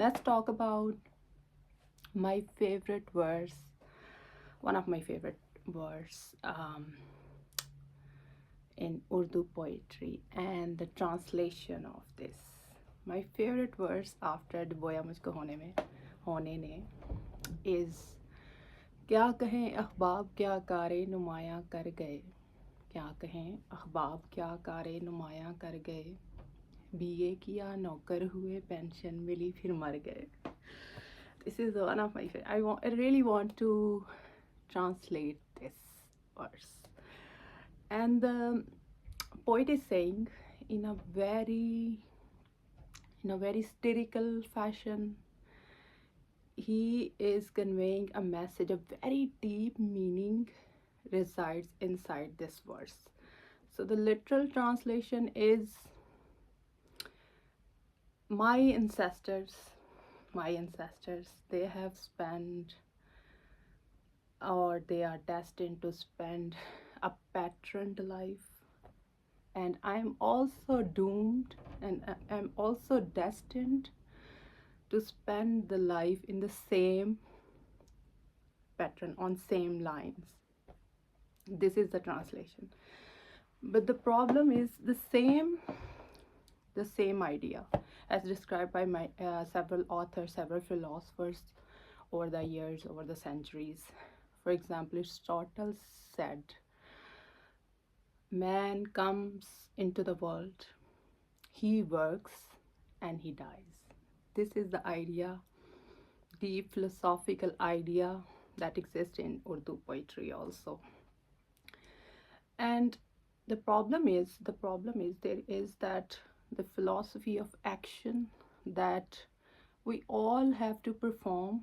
Let's talk about my favorite verse, one of my favorite verse in Urdu poetry and the translation of this. My favorite verse after Duboya Mujhko Hone Ne is क्या कहें अहबाब क्या कारे नुमाया कर गए, क्या कहें अहबाब क्या कारे नुमाया कर गए, बीए किया नौकर हुए पेंशन मिली फिर मर गए. This is one of my favorite. I really want to translate this verse. And the poet is saying in a very satirical fashion, he is conveying a message, a very deep meaning resides inside this verse. So the literal translation is my ancestors, they have spent, or they are destined to spend, a patterned life, and I'm also doomed, and I'm also destined to spend the life in the same pattern, on same lines. This is the translation. But the problem is the same idea as described by my several authors, several philosophers over the years, over the centuries. For example, Aristotle said, man comes into the world, he works, and he dies. This is the idea, deep philosophical idea that exists in Urdu poetry also. And the problem is there is that the philosophy of action, that we all have to perform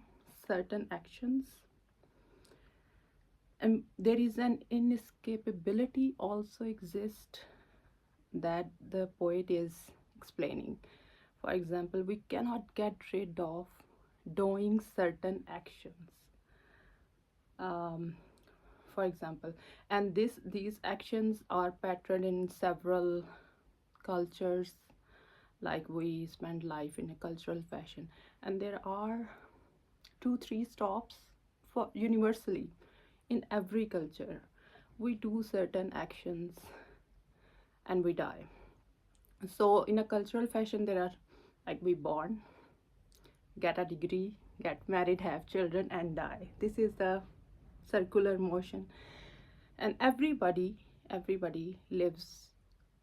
certain actions, and there is an inescapability also exists that the poet is explaining. For example, we cannot get rid of doing certain actions. For example, and these actions are patterned in several cultures, like we spend life in a cultural fashion, and there are 2-3 stops for universally in every culture. We do certain actions and we die. So in a cultural fashion, there are, like, we born, get a degree, get married, have children, and die. This is the circular motion, and everybody lives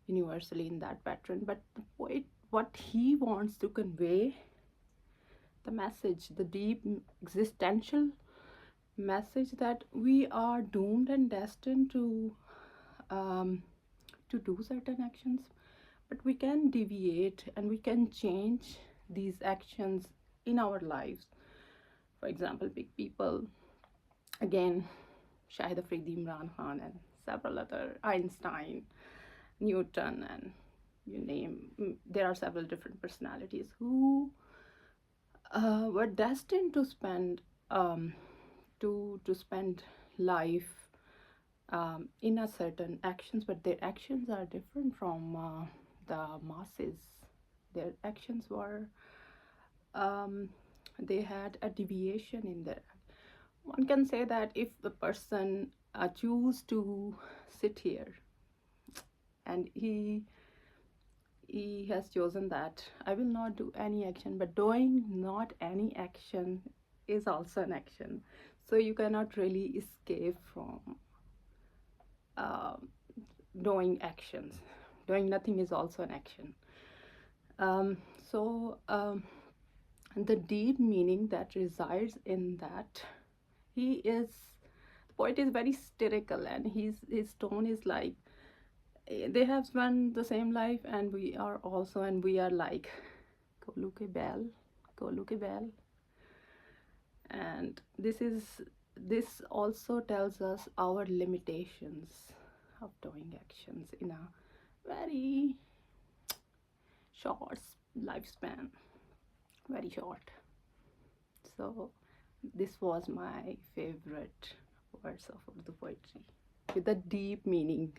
universally in that pattern. But the poet, what he wants to convey, the message, the deep existential message, that we are doomed and destined to do certain actions, but we can deviate and we can change these actions in our lives. For example, big people, again, Shahid Afridi, Imran Khan, and several other, Einstein, Newton, and you name, there are several different personalities who were destined to spend spend life in a certain actions, but their actions are different from the masses. Their actions were, they had a deviation in their. One can say that if the person choose to sit here, and he has chosen that I will not do any action, but doing not any action is also an action. So you cannot really escape from doing actions. Doing nothing is also an action. So the deep meaning that resides in that, the poet is very satirical, and his tone is like, they have spent the same life, and we are also, and we are like, Kolu ke bell. And this also tells us our limitations of doing actions in a very short lifespan, very short. So this was my favorite verse of Urdu poetry with a deep meaning.